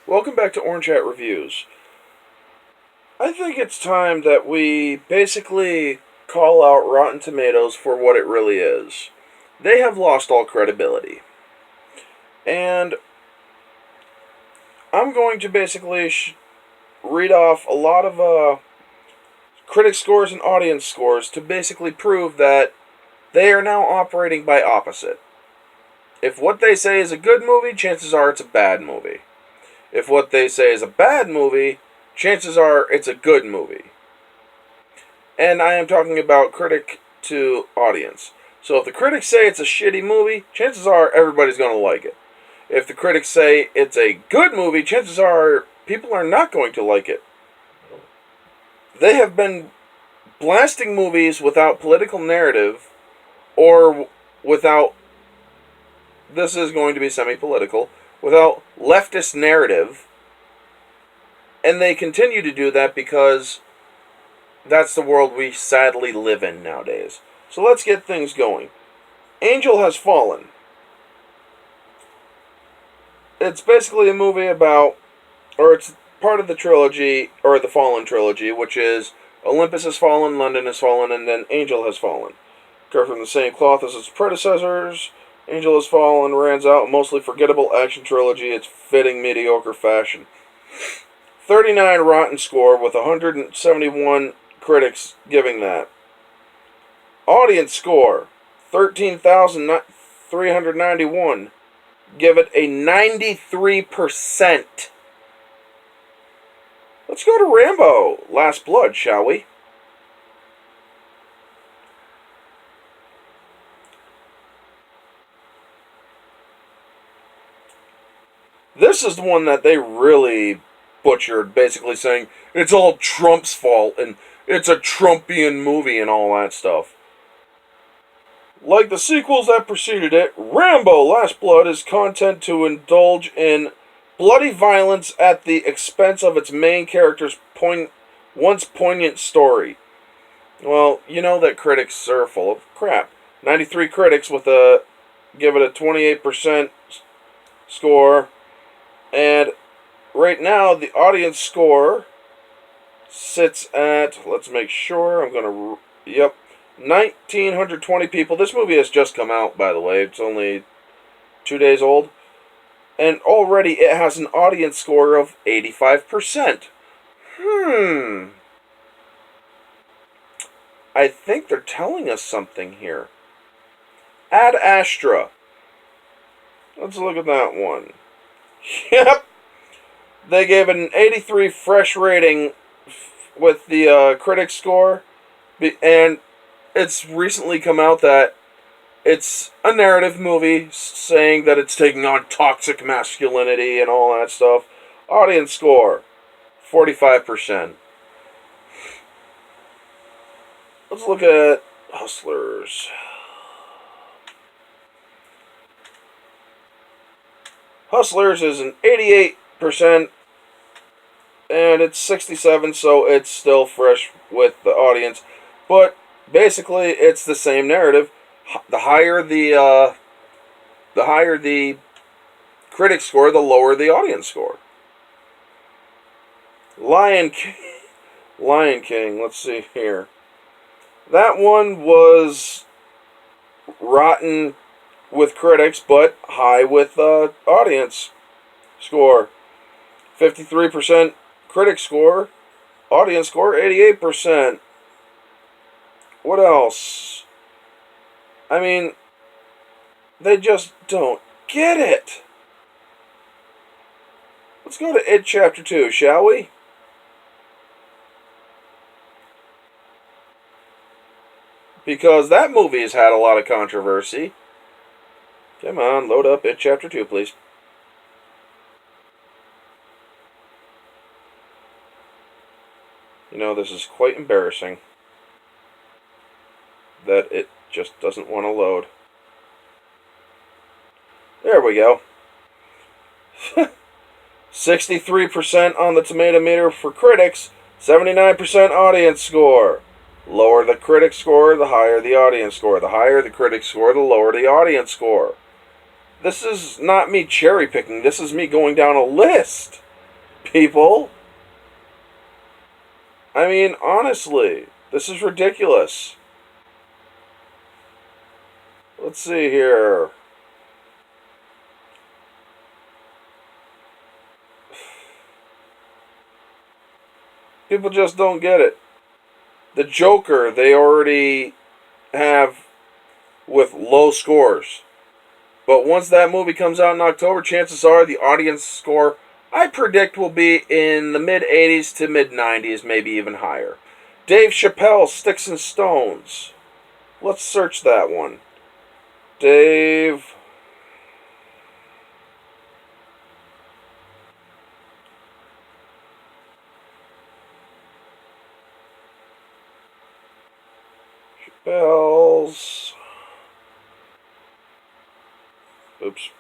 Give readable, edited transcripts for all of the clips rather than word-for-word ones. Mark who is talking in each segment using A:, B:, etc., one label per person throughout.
A: Welcome back to Orange Hat Reviews. I think it's time that we basically call out Rotten Tomatoes for what it really is. They have lost all credibility. And I'm going to basically read off a lot of critic scores and audience scores to basically prove that they are now operating by opposite. If what they say is a good movie, chances are it's a bad movie. If what they say is a bad movie, chances are it's a good movie. And I am talking about critic to audience. So if the critics say it's a shitty movie, chances are everybody's going to like it. If the critics say it's a good movie, chances are people are not going to like it. They have been blasting movies without political narrative or without, this is going to be semi-political, without leftist narrative, and they continue to do that because that's the world we sadly live in nowadays. So let's get things going. Angel Has Fallen. It's basically a movie about, or it's part of the trilogy, or the Fallen trilogy, which is Olympus Has Fallen, London Has Fallen, and then Angel Has Fallen. Cut from the same cloth as its predecessors, Angel Has Fallen rounds out a mostly forgettable action trilogy its fitting mediocre fashion. 39 Rotten score with 171 critics giving that. Audience score 13,391 give it a 93%. Let's go to Rambo Last Blood, shall we? This is the one that they really butchered, basically saying it's all Trump's fault and it's a Trumpian movie and all that stuff. Like the sequels that preceded it, Rambo Last Blood is content to indulge in bloody violence at the expense of its main character's once poignant story. Well, you know that critics are full of crap. 93 critics with give it a 28% score. And right now, the audience score sits at, let's make sure, 1,920 people. This movie has just come out, by the way. It's only 2 days old. And already it has an audience score of 85%. I think they're telling us something here. Ad Astra. Let's look at that one. Yep. They gave it an 83 fresh rating with the critic score. And it's recently come out that it's a narrative movie saying that it's taking on toxic masculinity and all that stuff. Audience score 45%. Let's look at Hustlers. Hustlers is an 88%, and it's 67, so it's still fresh with the audience. But basically, it's the same narrative. The higher the critic score, the lower the audience score. Lion King. Let's see here. That one was rotten with critics, but high with audience score. 53% critic score, audience score 88%. What else? I mean, they just don't get it. Let's go to It Chapter 2, shall we? Because that movie has had a lot of controversy. Come on, load up It Chapter 2, please. You know, this is quite embarrassing that it just doesn't want to load. There we go. 63% on the tomato meter for critics, 79% audience score. Lower the critic score, the higher the audience score. The higher the critic score, the lower the audience score. This is not me cherry picking. This is me going down a list. people. I mean, honestly, this is ridiculous. Let's see here. People just don't get it. The Joker, they already have with low scores. But once that movie comes out in October, chances are the audience score, I predict, will be in the mid 80s to mid 90s, maybe even higher. Dave Chappelle, Sticks and Stones. Let's search that one. Dave Chappelle's. Oops.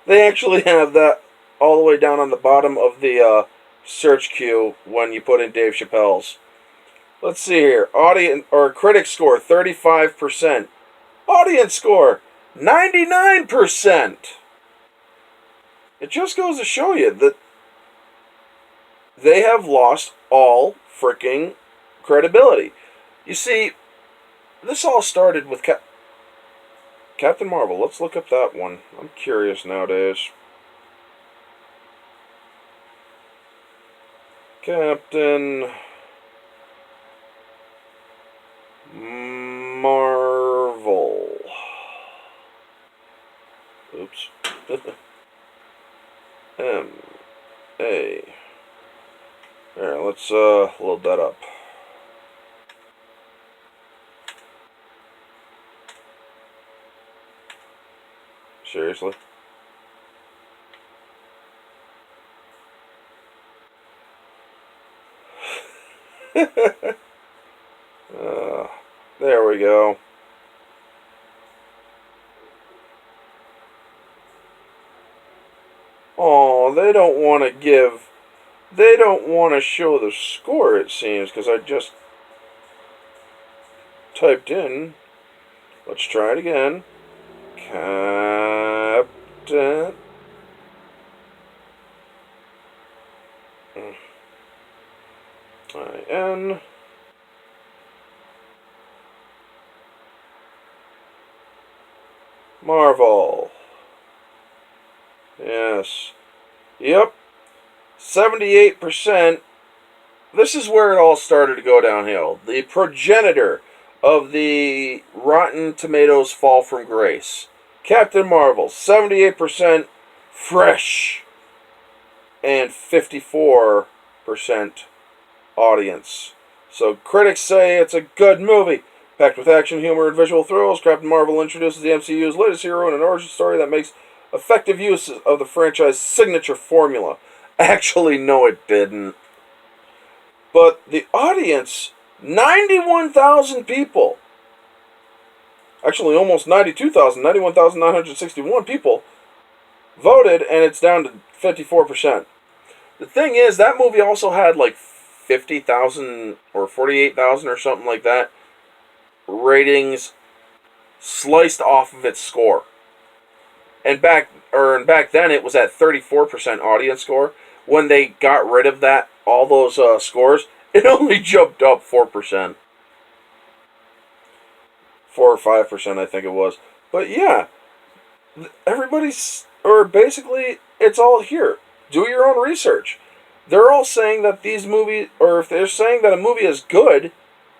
A: They actually have that all the way down on the bottom of the search queue when you put in Dave Chappelle's. Let's see here. Audience or critic score 35%. Audience score 99%. It just goes to show you that they have lost all freaking credibility. You see, this all started with Captain Marvel. Let's look up that one. I'm curious nowadays. Captain Marvel. Oops. M-A. There, let's load that up. Seriously? There we go. Oh, they don't want to give. They don't want to show the score, it seems, because I just typed in. Let's try it again. Captain. I-N. Marvel. Yes. Yep. 78%. This is where it all started to go downhill. The progenitor of the Rotten Tomatoes fall from grace. Captain Marvel, 78% fresh and 54% audience. So critics say it's a good movie. Packed with action, humor, and visual thrills, Captain Marvel introduces the MCU's latest hero in an origin story that makes effective use of the franchise's signature formula. Actually, no, it didn't. But the audience, 91,000 people, actually almost 92,000, 91,961 people voted, and it's down to 54%. The thing is, that movie also had like 50,000 or 48,000 or something like that ratings sliced off of its score. And back then it was at 34% audience score. When they got rid of that, all those scores, it only jumped up 4%. 4 or 5%, I think it was. But yeah, everybody's, or basically, it's all here. Do your own research. They're all saying that these movies, or if they're saying that a movie is good,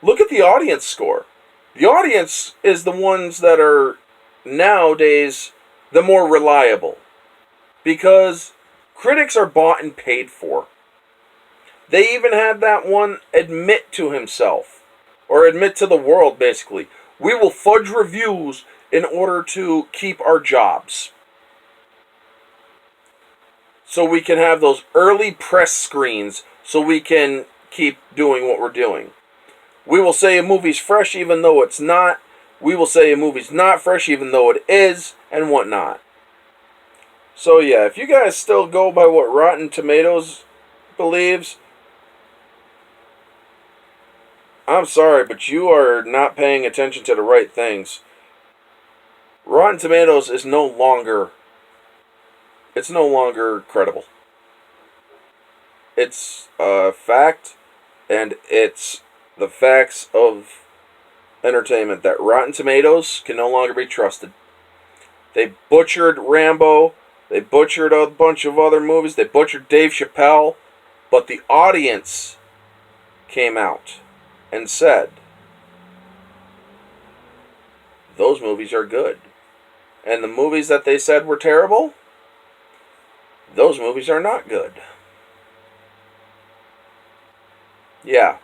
A: look at the audience score. The audience is the ones that are nowadays the more reliable. Because critics are bought and paid for. They even had that one admit to himself, or admit to the world, basically. We will fudge reviews in order to keep our jobs. So we can have those early press screens so we can keep doing what we're doing. We will say a movie's fresh even though it's not. We will say a movie's not fresh even though it is, and whatnot. So yeah, if you guys still go by what Rotten Tomatoes believes, I'm sorry, but you are not paying attention to the right things. Rotten Tomatoes is no longer credible. It's a fact, and it's the facts of entertainment that Rotten Tomatoes can no longer be trusted. They butchered Rambo. They butchered a bunch of other movies. They butchered Dave Chappelle. But the audience came out and said, those movies are good. And the movies that they said were terrible, those movies are not good. Yeah.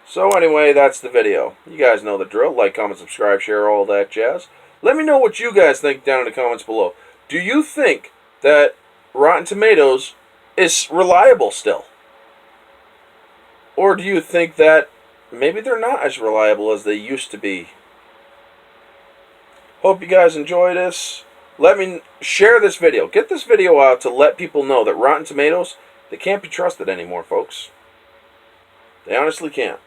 A: So anyway, that's the video. You guys know the drill. Like, comment, subscribe, share, all that jazz. Let me know what you guys think down in the comments below. Do you think that Rotten Tomatoes is reliable still? Or do you think that maybe they're not as reliable as they used to be? Hope you guys enjoy this. Let me share this video. Get this video out to let people know that Rotten Tomatoes, they can't be trusted anymore, folks. They honestly can't.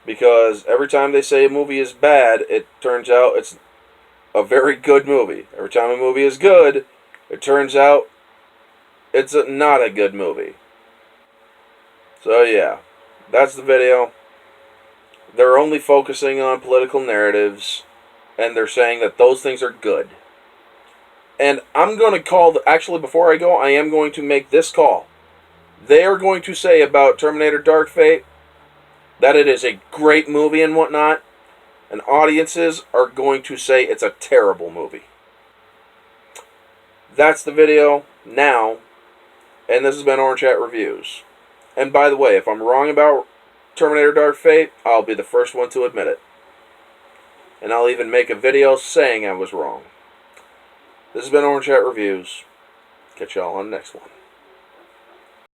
A: Because every time they say a movie is bad, it turns out it's a very good movie. Every time a movie is good, it turns out it's not a good movie. So yeah, that's the video. They're only focusing on political narratives, and they're saying that those things are good. And I'm going to call, actually before I go, I am going to make this call. They are going to say about Terminator Dark Fate that it is a great movie and whatnot, and audiences are going to say it's a terrible movie. That's the video now, and this has been Orange Hat Reviews. And by the way, if I'm wrong about Terminator Dark Fate, I'll be the first one to admit it. And I'll even make a video saying I was wrong. This has been Orange Hat Reviews. Catch y'all on the next one.